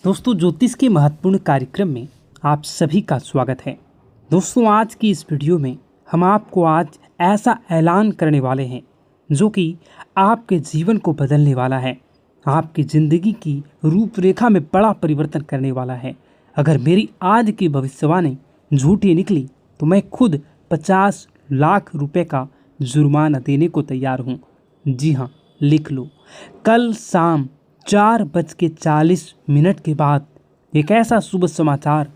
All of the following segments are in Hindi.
दोस्तों, ज्योतिष के महत्वपूर्ण कार्यक्रम में आप सभी का स्वागत है। दोस्तों, आज की इस वीडियो में हम आपको आज ऐसा ऐलान करने वाले हैं जो कि आपके जीवन को बदलने वाला है, आपकी ज़िंदगी की रूपरेखा में बड़ा परिवर्तन करने वाला है। अगर मेरी आज की भविष्यवाणी झूठी निकली तो मैं खुद 50 लाख रुपए का जुर्माना देने को तैयार हूँ। जी हाँ, लिख लो। कल शाम 4:40 के बाद एक ऐसा शुभ समाचार,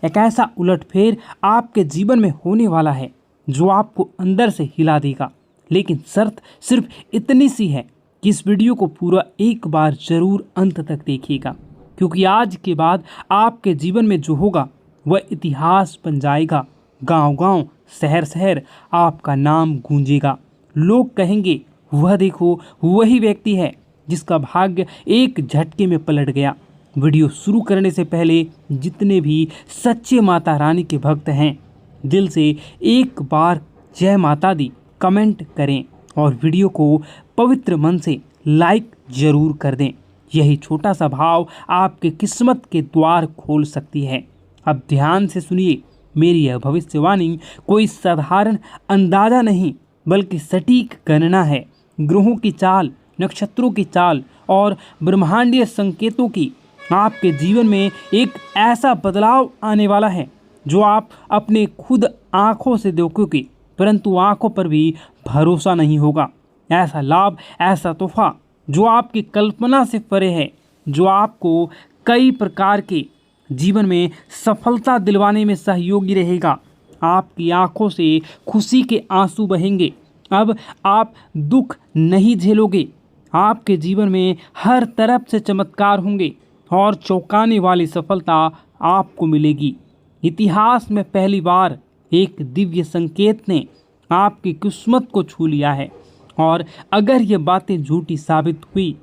एक ऐसा उलटफेर आपके जीवन में होने वाला है जो आपको अंदर से हिला देगा। लेकिन शर्त सिर्फ इतनी सी है कि इस वीडियो को पूरा एक बार जरूर अंत तक देखिएगा, क्योंकि आज के बाद आपके जीवन में जो होगा वह इतिहास बन जाएगा। गांव-गांव, शहर-शहर आपका नाम गूंजेगा। लोग कहेंगे, वह देखो, वही व्यक्ति है जिसका भाग्य एक झटके में पलट गया। वीडियो शुरू करने से पहले जितने भी सच्चे माता रानी के भक्त हैं, दिल से एक बार जय माता दी कमेंट करें और वीडियो को पवित्र मन से लाइक जरूर कर दें। यही छोटा सा भाव आपके किस्मत के द्वार खोल सकती है। अब ध्यान से सुनिए, मेरी यह भविष्यवाणी कोई साधारण अंदाजा नहीं बल्कि सटीक गणना है। ग्रहों की चाल, नक्षत्रों की चाल और ब्रह्मांडीय संकेतों की आपके जीवन में एक ऐसा बदलाव आने वाला है जो आप अपने खुद आंखों से देखोगे, परंतु आंखों पर भी भरोसा नहीं होगा। ऐसा लाभ, ऐसा तोहफा जो आपकी कल्पना से परे है, जो आपको कई प्रकार के जीवन में सफलता दिलवाने में सहयोगी रहेगा। आपकी आंखों से खुशी के आंसू बहेंगे। अब आप दुख नहीं झेलोगे। आपके जीवन में हर तरफ से चमत्कार होंगे और चौंकाने वाली सफलता आपको मिलेगी। इतिहास में पहली बार एक दिव्य संकेत ने आपकी किस्मत को छू लिया है, और अगर ये बातें झूठी साबित हुई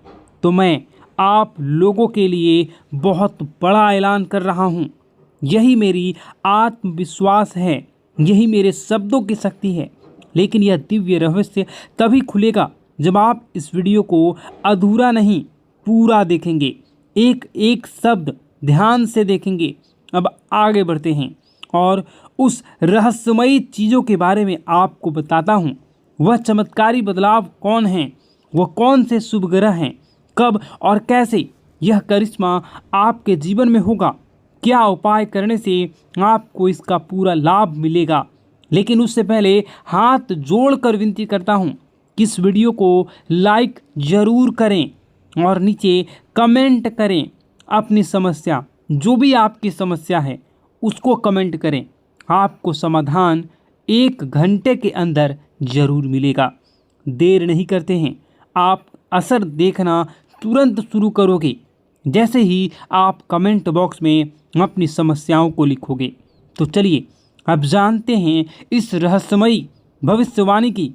तो मैं आप लोगों के लिए बहुत बड़ा ऐलान कर रहा हूँ। यही मेरी आत्मविश्वास है, यही मेरे शब्दों की शक्ति है। लेकिन यह दिव्य रहस्य तभी खुलेगा जब आप इस वीडियो को अधूरा नहीं, पूरा देखेंगे, एक एक शब्द ध्यान से देखेंगे। अब आगे बढ़ते हैं और उस रहस्यमयी चीज़ों के बारे में आपको बताता हूँ। वह चमत्कारी बदलाव कौन हैं, वह कौन से शुभ ग्रह हैं, कब और कैसे यह करिश्मा आपके जीवन में होगा, क्या उपाय करने से आपको इसका पूरा लाभ मिलेगा। लेकिन उससे पहले हाथ जोड़कर विनती करता हूँ कि इस वीडियो को लाइक जरूर करें और नीचे कमेंट करें अपनी समस्या, जो भी आपकी समस्या है उसको कमेंट करें। आपको समाधान 1 घंटे के अंदर जरूर मिलेगा। देर नहीं करते हैं, आप असर देखना तुरंत शुरू करोगे जैसे ही आप कमेंट बॉक्स में अपनी समस्याओं को लिखोगे। तो चलिए अब जानते हैं इस रहस्यमयी भविष्यवाणी की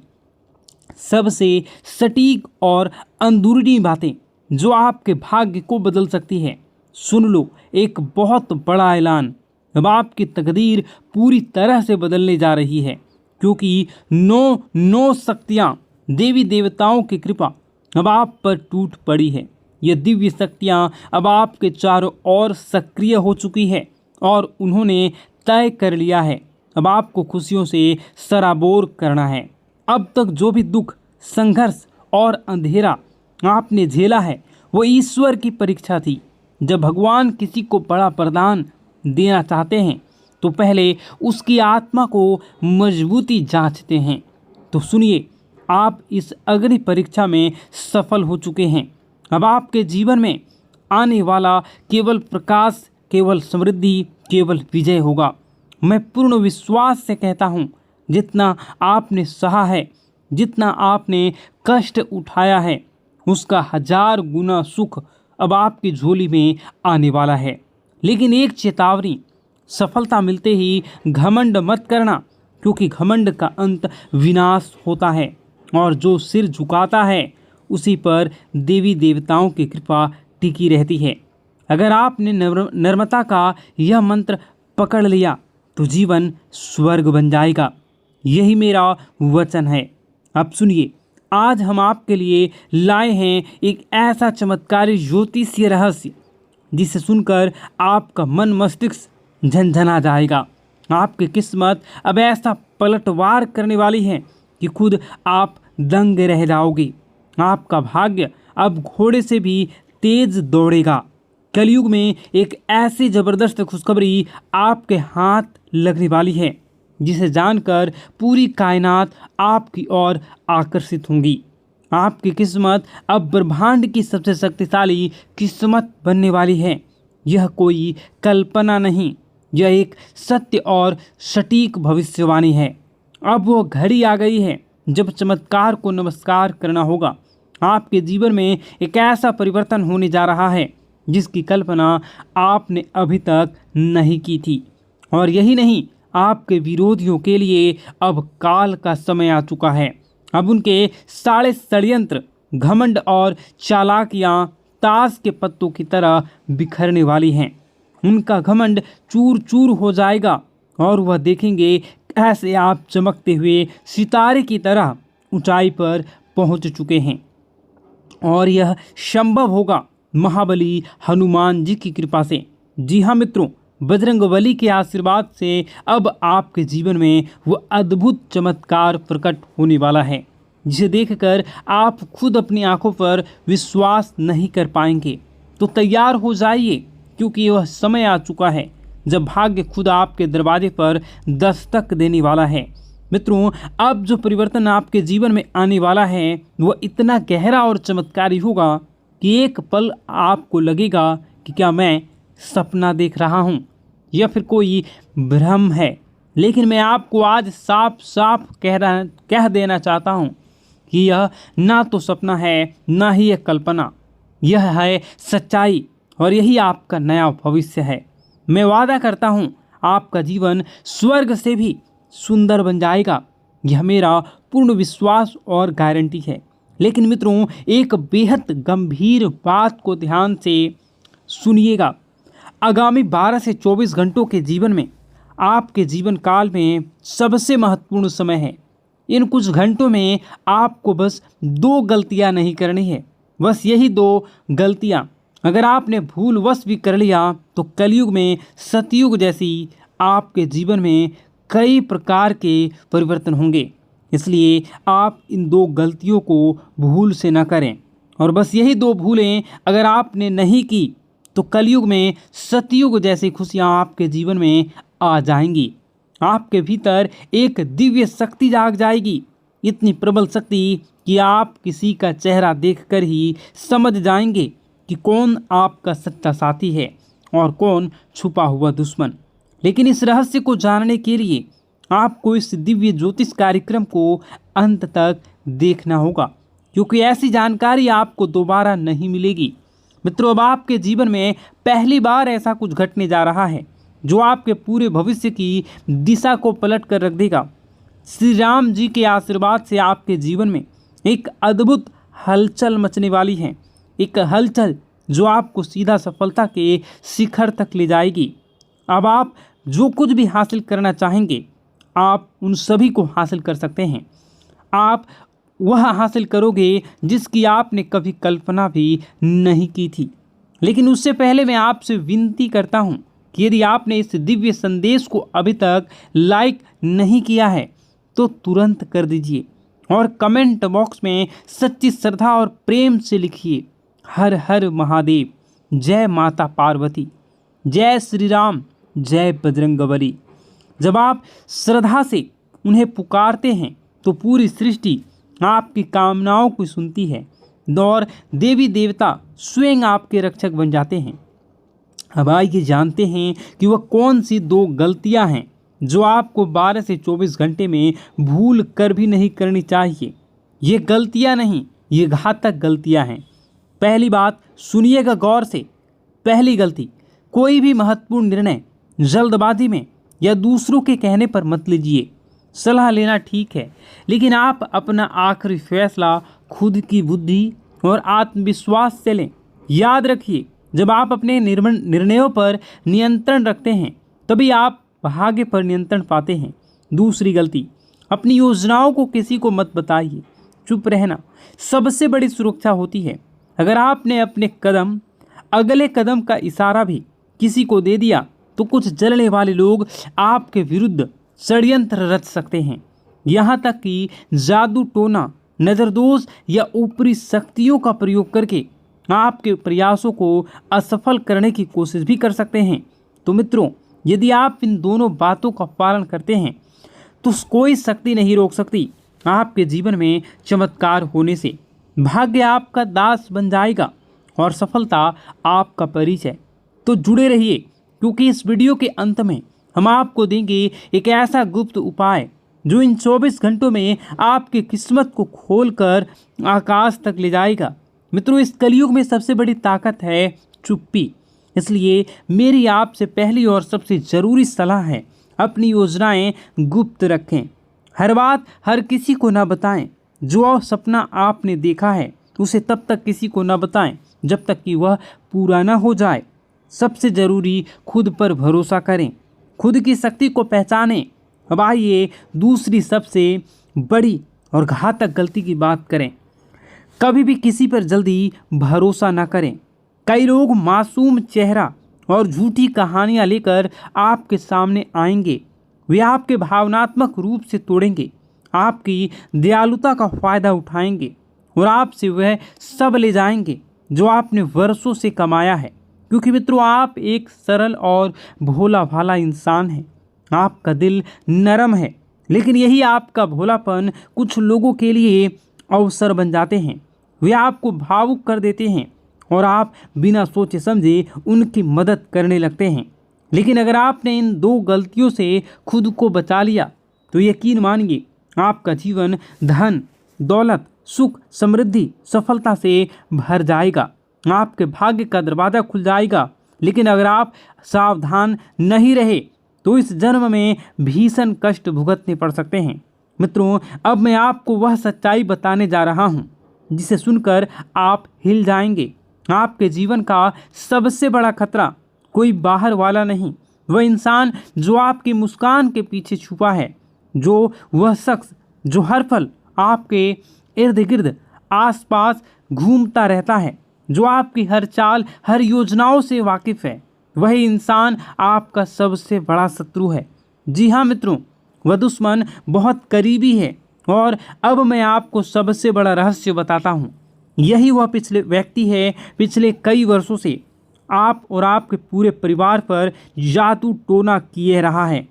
सबसे सटीक और अंदरूनी बातें जो आपके भाग्य को बदल सकती है। सुन लो, एक बहुत बड़ा ऐलान। अब आपकी तकदीर पूरी तरह से बदलने जा रही है, क्योंकि 9 शक्तियाँ, देवी देवताओं की कृपा अब आप पर टूट पड़ी है। ये दिव्य शक्तियाँ अब आपके चारों ओर सक्रिय हो चुकी है और उन्होंने तय कर लिया है अब आपको खुशियों से सराबोर करना है। अब तक जो भी दुख, संघर्ष और अंधेरा आपने झेला है वो ईश्वर की परीक्षा थी। जब भगवान किसी को बड़ा वरदान देना चाहते हैं तो पहले उसकी आत्मा को मजबूती जांचते हैं। तो सुनिए, आप इस अग्नि परीक्षा में सफल हो चुके हैं। अब आपके जीवन में आने वाला केवल प्रकाश, केवल समृद्धि, केवल विजय होगा। मैं पूर्ण विश्वास से कहता हूँ, जितना आपने सहा है, जितना आपने कष्ट उठाया है, उसका 1000 गुना सुख अब आपकी झोली में आने वाला है। लेकिन एक चेतावनी, सफलता मिलते ही घमंड मत करना, क्योंकि घमंड का अंत विनाश होता है और जो सिर झुकाता है उसी पर देवी देवताओं की कृपा टिकी रहती है। अगर आपने नम्रता का यह मंत्र पकड़ लिया तो जीवन स्वर्ग बन जाएगा। यही मेरा वचन है। अब सुनिए, आज हम आपके लिए लाए हैं एक ऐसा चमत्कारी ज्योतिषीय रहस्य जिसे सुनकर आपका मन मस्तिष्क झनझना जाएगा। आपकी किस्मत अब ऐसा पलटवार करने वाली है कि खुद आप दंग रह जाओगे। आपका भाग्य अब घोड़े से भी तेज दौड़ेगा। कलयुग में एक ऐसी जबरदस्त खुशखबरी आपके हाथ लगने वाली है जिसे जानकर पूरी कायनात आपकी ओर आकर्षित होंगी। आपकी किस्मत अब ब्रह्मांड की सबसे शक्तिशाली किस्मत बनने वाली है। यह कोई कल्पना नहीं, यह एक सत्य और सटीक भविष्यवाणी है। अब वो घड़ी आ गई है जब चमत्कार को नमस्कार करना होगा। आपके जीवन में एक ऐसा परिवर्तन होने जा रहा है जिसकी कल्पना आपने अभी तक नहीं की थी। और यही नहीं, आपके विरोधियों के लिए अब काल का समय आ चुका है। अब उनके सारे षड्यंत्र, घमंड और चालाकियां ताश के पत्तों की तरह बिखरने वाली हैं। उनका घमंड चूर चूर हो जाएगा और वह देखेंगे कैसे आप चमकते हुए सितारे की तरह ऊंचाई पर पहुंच चुके हैं। और यह संभव होगा महाबली हनुमान जी की कृपा से। जी हाँ मित्रों, बजरंगबली के आशीर्वाद से अब आपके जीवन में वो अद्भुत चमत्कार प्रकट होने वाला है जिसे देखकर आप खुद अपनी आंखों पर विश्वास नहीं कर पाएंगे। तो तैयार हो जाइए, क्योंकि वह समय आ चुका है जब भाग्य खुद आपके दरवाजे पर दस्तक देने वाला है। मित्रों, अब जो परिवर्तन आपके जीवन में आने वाला है वह इतना गहरा और चमत्कारी होगा कि एक पल आपको लगेगा कि क्या मैं सपना देख रहा हूँ या फिर कोई भ्रम है। लेकिन मैं आपको आज साफ साफ कह देना चाहता हूँ कि यह ना तो सपना है ना ही एक कल्पना, यह है सच्चाई और यही आपका नया भविष्य है। मैं वादा करता हूँ आपका जीवन स्वर्ग से भी सुंदर बन जाएगा। यह मेरा पूर्ण विश्वास और गारंटी है। लेकिन मित्रों, एक बेहद गंभीर बात को ध्यान से सुनिएगा। आगामी 12 से 24 घंटों के जीवन में आपके जीवन काल में सबसे महत्वपूर्ण समय है। इन कुछ घंटों में आपको बस 2 गलतियां नहीं करनी है। बस यही 2 गलतियां अगर आपने भूलवश भी कर लिया तो कलयुग में सतयुग जैसी आपके जीवन में कई प्रकार के परिवर्तन होंगे। इसलिए आप इन 2 गलतियों को भूल से न करें। और बस यही 2 भूलें अगर आपने नहीं की तो कलयुग में सतयुग जैसी खुशियां आपके जीवन में आ जाएंगी। आपके भीतर एक दिव्य शक्ति जाग जाएगी, इतनी प्रबल शक्ति कि आप किसी का चेहरा देखकर ही समझ जाएंगे कि कौन आपका सच्चा साथी है और कौन छुपा हुआ दुश्मन। लेकिन इस रहस्य को जानने के लिए आपको इस दिव्य ज्योतिष कार्यक्रम को अंत तक देखना होगा, क्योंकि ऐसी जानकारी आपको दोबारा नहीं मिलेगी। मित्रों, अब आपके जीवन में पहली बार ऐसा कुछ घटने जा रहा है जो आपके पूरे भविष्य की दिशा को पलट कर रख देगा। श्री राम जी के आशीर्वाद से आपके जीवन में एक अद्भुत हलचल मचने वाली है। एक हलचल जो आपको सीधा सफलता के शिखर तक ले जाएगी। अब आप जो कुछ भी हासिल करना चाहेंगे आप उन सभी को हासिल कर सकते हैं। आप वह हासिल करोगे जिसकी आपने कभी कल्पना भी नहीं की थी। लेकिन उससे पहले मैं आपसे विनती करता हूं कि यदि आपने इस दिव्य संदेश को अभी तक लाइक नहीं किया है तो तुरंत कर दीजिए और कमेंट बॉक्स में सच्ची श्रद्धा और प्रेम से लिखिए, हर हर महादेव, जय माता पार्वती, जय श्री राम, जय बजरंगबली। जब आप श्रद्धा से उन्हें पुकारते हैं तो पूरी सृष्टि आपकी कामनाओं को सुनती है और देवी देवता स्वयं आपके रक्षक बन जाते हैं। अब आइए जानते हैं कि वह कौन सी 2 गलतियां हैं जो आपको 12 से 24 घंटे में भूल कर भी नहीं करनी चाहिए। ये गलतियां नहीं, ये घातक गलतियां हैं। पहली बात सुनिएगा गौर से। पहली गलती, कोई भी महत्वपूर्ण निर्णय जल्दबाजी में या दूसरों के कहने पर मत लीजिए। सलाह लेना ठीक है, लेकिन आप अपना आखिरी फैसला खुद की बुद्धि और आत्मविश्वास से लें। याद रखिए, जब आप अपने निर्णयों पर नियंत्रण रखते हैं तभी आप भाग्य पर नियंत्रण पाते हैं। दूसरी गलती, अपनी योजनाओं को किसी को मत बताइए। चुप रहना सबसे बड़ी सुरक्षा होती है। अगर आपने अपने कदम अगले कदम का इशारा भी किसी को दे दिया तो कुछ जलने वाले लोग आपके विरुद्ध षड्यंत्र रच सकते हैं। यहाँ तक कि जादू टोना, नज़रदोष या ऊपरी शक्तियों का प्रयोग करके आपके प्रयासों को असफल करने की कोशिश भी कर सकते हैं। तो मित्रों, यदि आप इन दोनों बातों का पालन करते हैं तो कोई शक्ति नहीं रोक सकती आपके जीवन में चमत्कार होने से। भाग्य आपका दास बन जाएगा और सफलता आपका परिचय। तो जुड़े रहिए, क्योंकि इस वीडियो के अंत में हम आपको देंगे एक ऐसा गुप्त उपाय जो इन 24 घंटों में आपकी किस्मत को खोलकर आकाश तक ले जाएगा। मित्रों, इस कलयुग में सबसे बड़ी ताकत है चुप्पी। इसलिए मेरी आपसे पहली और सबसे ज़रूरी सलाह है, अपनी योजनाएं गुप्त रखें। हर बात हर किसी को ना बताएं। जो सपना आपने देखा है उसे तब तक किसी को ना बताएं जब तक कि वह पूरा ना हो जाए। सबसे ज़रूरी, खुद पर भरोसा करें, खुद की शक्ति को पहचानें। अब आइए दूसरी सबसे बड़ी और घातक गलती की बात करें। कभी भी किसी पर जल्दी भरोसा ना करें। कई लोग मासूम चेहरा और झूठी कहानियाँ लेकर आपके सामने आएंगे। वे आपके भावनात्मक रूप से तोड़ेंगे, आपकी दयालुता का फ़ायदा उठाएंगे और आपसे वह सब ले जाएंगे जो आपने वर्षों से कमाया है। क्योंकि मित्रों, आप एक सरल और भोला भाला इंसान हैं। आपका दिल नरम है, लेकिन यही आपका भोलापन कुछ लोगों के लिए अवसर बन जाते हैं। वे आपको भावुक कर देते हैं और आप बिना सोचे समझे उनकी मदद करने लगते हैं। लेकिन अगर आपने इन दो गलतियों से खुद को बचा लिया तो यकीन मानिए, आपका जीवन धन, दौलत, सुख, समृद्धि, सफलता से भर जाएगा। आपके भाग्य का दरवाज़ा खुल जाएगा। लेकिन अगर आप सावधान नहीं रहे तो इस जन्म में भीषण कष्ट भुगतने पड़ सकते हैं। मित्रों, अब मैं आपको वह सच्चाई बताने जा रहा हूँ जिसे सुनकर आप हिल जाएंगे। आपके जीवन का सबसे बड़ा खतरा कोई बाहर वाला नहीं, वह इंसान जो आपकी मुस्कान के पीछे छुपा है, जो वह शख्स जो हर पल आपके इर्द गिर्द आसपास घूमता रहता है, जो आपकी हर चाल, हर योजनाओं से वाकिफ है। वही इंसान आपका सबसे बड़ा शत्रु है। जी हाँ मित्रों, वह दुश्मन बहुत करीबी है। और अब मैं आपको सबसे बड़ा रहस्य बताता हूँ। यही वह व्यक्ति है पिछले कई वर्षों से आप और आपके पूरे परिवार पर जादू टोना किए रहा है।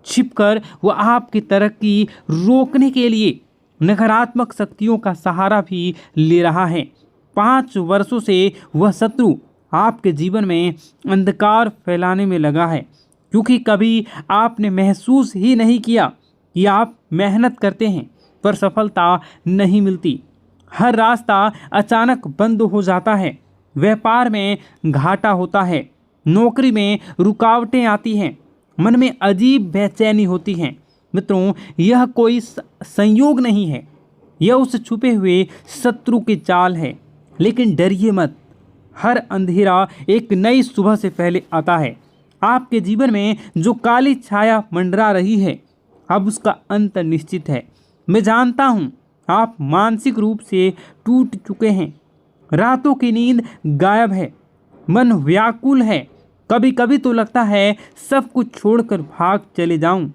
छिपकर वह आपकी तरक्की रोकने के लिए नकारात्मक शक्तियों का सहारा भी ले रहा है। 5 वर्षों से वह शत्रु आपके जीवन में अंधकार फैलाने में लगा है, क्योंकि कभी आपने महसूस ही नहीं किया कि आप मेहनत करते हैं पर सफलता नहीं मिलती। हर रास्ता अचानक बंद हो जाता है, व्यापार में घाटा होता है, नौकरी में रुकावटें आती हैं, मन में अजीब बेचैनी होती है। मित्रों, यह कोई संयोग नहीं है, यह उस छुपे हुए शत्रु की चाल है। लेकिन डरिए मत, हर अंधेरा एक नई सुबह से पहले आता है। आपके जीवन में जो काली छाया मंडरा रही है, अब उसका अंत निश्चित है। मैं जानता हूँ आप मानसिक रूप से टूट चुके हैं, रातों की नींद गायब है, मन व्याकुल है। कभी कभी तो लगता है सब कुछ छोड़कर भाग चले जाऊं।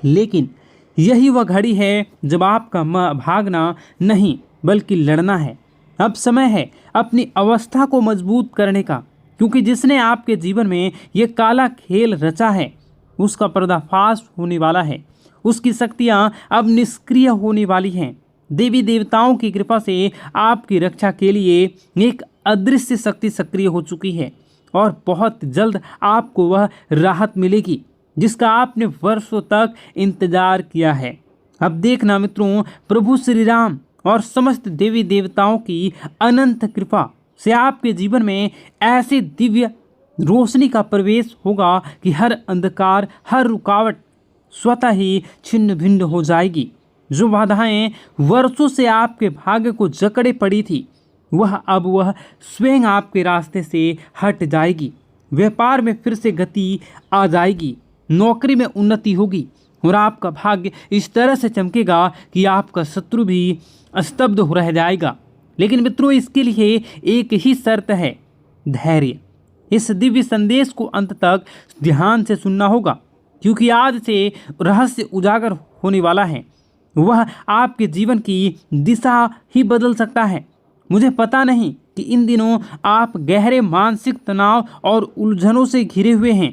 लेकिन यही वह घड़ी है जब आपका भागना नहीं बल्कि लड़ना है। अब समय है अपनी अवस्था को मजबूत करने का, क्योंकि जिसने आपके जीवन में ये काला खेल रचा है उसका पर्दाफाश होने वाला है। उसकी शक्तियाँ अब निष्क्रिय होने वाली हैं। देवी देवताओं की कृपा से आपकी रक्षा के लिए एक अदृश्य शक्ति सक्रिय हो चुकी है और बहुत जल्द आपको वह राहत मिलेगी जिसका आपने वर्षों तक इंतजार किया है। अब देखना मित्रों, प्रभु श्री राम और समस्त देवी देवताओं की अनंत कृपा से आपके जीवन में ऐसी दिव्य रोशनी का प्रवेश होगा कि हर अंधकार, हर रुकावट स्वतः ही छिन्न भिन्न हो जाएगी। जो बाधाएं वर्षों से आपके भाग्य को जकड़े पड़ी थी, वह स्वयं आपके रास्ते से हट जाएगी। व्यापार में फिर से गति आ जाएगी, नौकरी में उन्नति होगी और आपका भाग्य इस तरह से चमकेगा कि आपका शत्रु भी स्तब्ध हो रह जाएगा। लेकिन मित्रों, इसके लिए एक ही शर्त है, धैर्य। इस दिव्य संदेश को अंत तक ध्यान से सुनना होगा, क्योंकि आज से रहस्य उजागर होने वाला है। वह आपके जीवन की दिशा ही बदल सकता है। मुझे पता नहीं कि इन दिनों आप गहरे मानसिक तनाव और उलझनों से घिरे हुए हैं।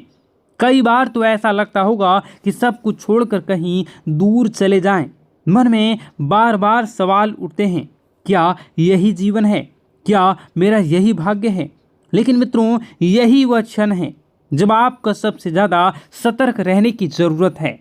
कई बार तो ऐसा लगता होगा कि सब कुछ छोड़कर कहीं दूर चले जाएं। मन में बार बार सवाल उठते हैं, क्या यही जीवन है? क्या मेरा यही भाग्य है? लेकिन मित्रों, यही वह क्षण है जब आपको सबसे ज़्यादा सतर्क रहने की ज़रूरत है,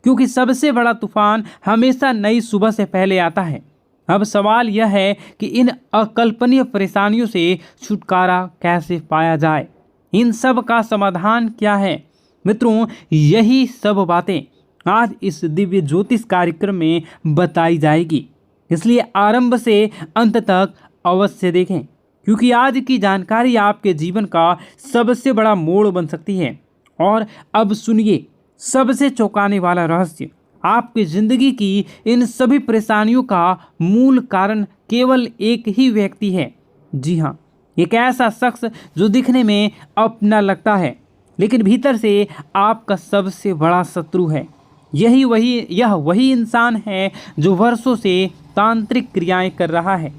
क्योंकि सबसे बड़ा तूफान हमेशा नई सुबह से पहले आता है। अब सवाल यह है कि इन अकल्पनीय परेशानियों से छुटकारा कैसे पाया जाए? इन सब का समाधान क्या है? मित्रों, यही सब बातें आज इस दिव्य ज्योतिष कार्यक्रम में बताई जाएगी, इसलिए आरंभ से अंत तक अवश्य देखें, क्योंकि आज की जानकारी आपके जीवन का सबसे बड़ा मोड़ बन सकती है। और अब सुनिए सबसे चौंकाने वाला रहस्य। आपकी जिंदगी की इन सभी परेशानियों का मूल कारण केवल एक ही व्यक्ति है। जी हाँ, एक ऐसा शख्स जो दिखने में अपना लगता है, लेकिन भीतर से आपका सबसे बड़ा शत्रु है। यह वही इंसान है जो वर्षों से तांत्रिक क्रियाएं कर रहा है,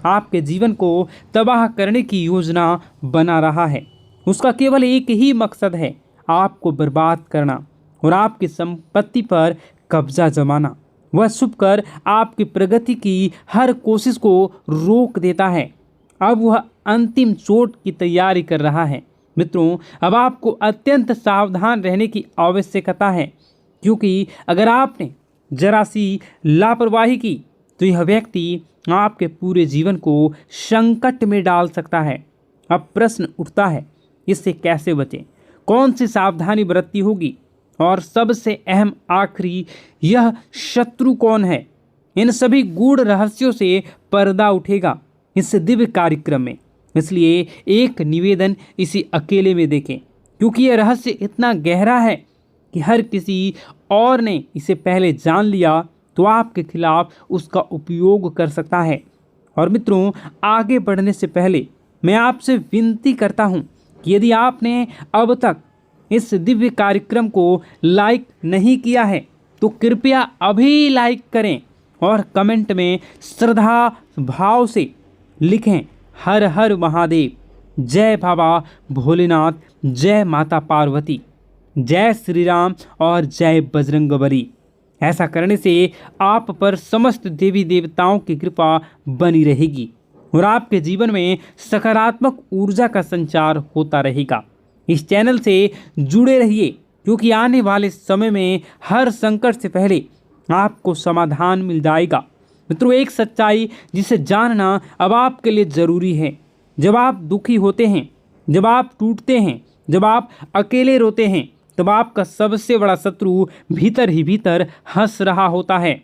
आपके जीवन को तबाह करने की योजना बना रहा है। उसका केवल एक ही मकसद है, आपको बर्बाद करना और आपकी संपत्ति पर कब्जा जमाना। वह छुपकर आपकी प्रगति की हर कोशिश को रोक देता है। अब वह अंतिम चोट की तैयारी कर रहा है। मित्रों, अब आपको अत्यंत सावधान रहने की आवश्यकता है, क्योंकि अगर आपने जरा सी लापरवाही की तो यह व्यक्ति आपके पूरे जीवन को संकट में डाल सकता है। अब प्रश्न उठता है, इससे कैसे बचें? कौन सी सावधानी बरतनी होगी? और सबसे अहम आखिरी, यह शत्रु कौन है? इन सभी गूढ़ रहस्यों से पर्दा उठेगा इस दिव्य कार्यक्रम में। इसलिए एक निवेदन, इसी अकेले में देखें, क्योंकि यह रहस्य इतना गहरा है कि हर किसी और ने इसे पहले जान लिया तो आपके खिलाफ उसका उपयोग कर सकता है। और मित्रों, आगे बढ़ने से पहले मैं आपसे विनती करता हूं कि यदि आपने अब तक इस दिव्य कार्यक्रम को लाइक नहीं किया है तो कृपया अभी लाइक करें और कमेंट में श्रद्धा भाव से लिखें, हर हर महादेव, जय बाबा भोलेनाथ, जय माता पार्वती, जय श्री राम और जय बजरंगबली। ऐसा करने से आप पर समस्त देवी देवताओं की कृपा बनी रहेगी और आपके जीवन में सकारात्मक ऊर्जा का संचार होता रहेगा। इस चैनल से जुड़े रहिए, क्योंकि आने वाले समय में हर संकट से पहले आपको समाधान मिल जाएगा। मित्रों, एक सच्चाई जिसे जानना अब आपके लिए ज़रूरी है। जब आप दुखी होते हैं, जब आप टूटते हैं, जब आप अकेले रोते हैं, तब आपका सबसे बड़ा शत्रु भीतर ही भीतर हंस रहा होता है।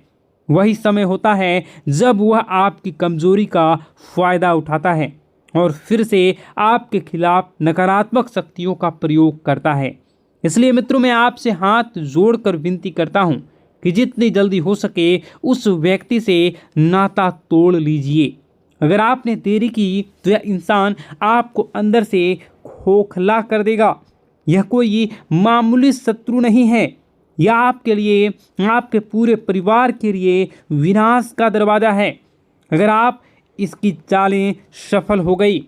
वही समय होता है जब वह आपकी कमजोरी का फायदा उठाता है और फिर से आपके खिलाफ नकारात्मक शक्तियों का प्रयोग करता है। इसलिए मित्रों, मैं आपसे हाथ जोड़कर विनती करता हूं कि जितनी जल्दी हो सके उस व्यक्ति से नाता तोड़ लीजिए। अगर आपने देरी की तो यह इंसान आपको अंदर से खोखला कर देगा। यह कोई मामूली शत्रु नहीं है, यह आपके लिए, आपके पूरे परिवार के लिए विनाश का दरवाजा है। अगर आप इसकी चालें सफल हो गई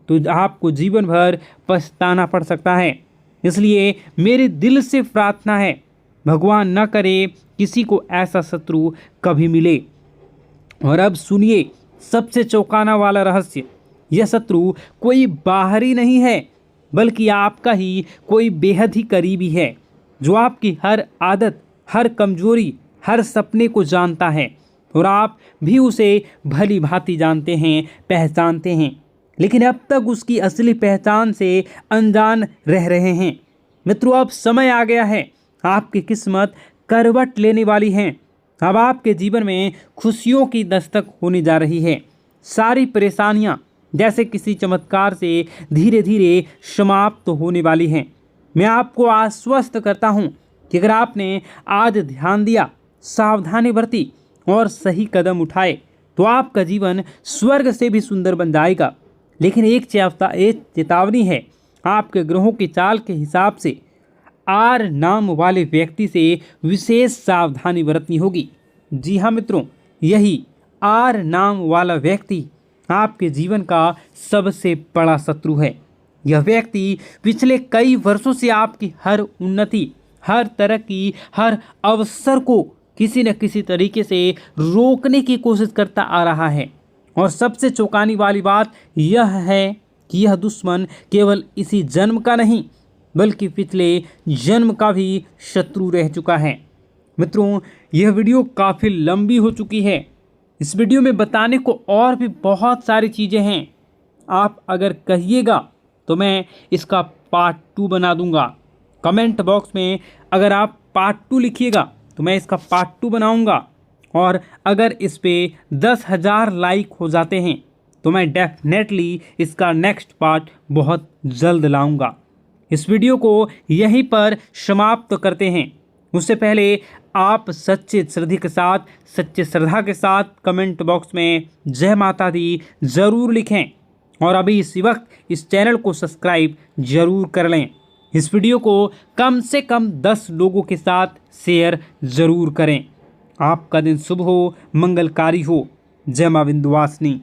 तो आपको जीवन भर पछताना पड़ सकता है। इसलिए मेरे दिल से प्रार्थना है, भगवान न करे किसी को ऐसा शत्रु कभी मिले। और अब सुनिए सबसे चौंकाना वाला रहस्य। यह शत्रु कोई बाहरी नहीं है, बल्कि आपका ही कोई बेहद ही करीबी है, जो आपकी हर आदत, हर कमजोरी, हर सपने को जानता है और आप भी उसे भली भांति जानते हैं, पहचानते हैं, लेकिन अब तक उसकी असली पहचान से अनजान रह रहे हैं। मित्रों, अब समय आ गया है, आपकी किस्मत करवट लेने वाली है। अब आपके जीवन में खुशियों की दस्तक होने जा रही है। सारी परेशानियां जैसे किसी चमत्कार से धीरे धीरे समाप्त होने वाली हैं। मैं आपको आश्वस्त करता हूं कि अगर आपने आज ध्यान दिया, सावधानी बरती और सही कदम उठाए तो आपका जीवन स्वर्ग से भी सुंदर बन जाएगा। लेकिन एक चेतावनी है, आपके ग्रहों की चाल के हिसाब से आर नाम वाले व्यक्ति से विशेष सावधानी बरतनी होगी। जी हाँ मित्रों, यही आर नाम वाला व्यक्ति आपके जीवन का सबसे बड़ा शत्रु है। यह व्यक्ति पिछले कई वर्षों से आपकी हर उन्नति, हर तरक्की, हर अवसर को किसी न किसी तरीके से रोकने की कोशिश करता आ रहा है। और सबसे चौंकाने वाली बात यह है कि यह दुश्मन केवल इसी जन्म का नहीं बल्कि पिछले जन्म का भी शत्रु रह चुका है। मित्रों, यह वीडियो काफ़ी लंबी हो चुकी है। इस वीडियो में बताने को और भी बहुत सारी चीज़ें हैं। आप अगर कहिएगा तो मैं इसका पार्ट 2 बना दूंगा। कमेंट बॉक्स में अगर आप पार्ट 2 लिखिएगा तो मैं इसका पार्ट 2 बनाऊंगा। और अगर इस पे 10,000 लाइक हो जाते हैं तो मैं डेफिनेटली इसका नेक्स्ट पार्ट बहुत जल्द लाऊंगा। इस वीडियो को यहीं पर समाप्त करते हैं। उससे पहले आप सच्चे श्रद्धा के साथ कमेंट बॉक्स में जय माता दी ज़रूर लिखें। और अभी इसी वक्त इस चैनल को सब्सक्राइब ज़रूर कर लें। इस वीडियो को कम से कम 10 लोगों के साथ शेयर ज़रूर करें। आपका दिन शुभ हो, मंगलकारी हो। जय मां विंध्यवासिनी।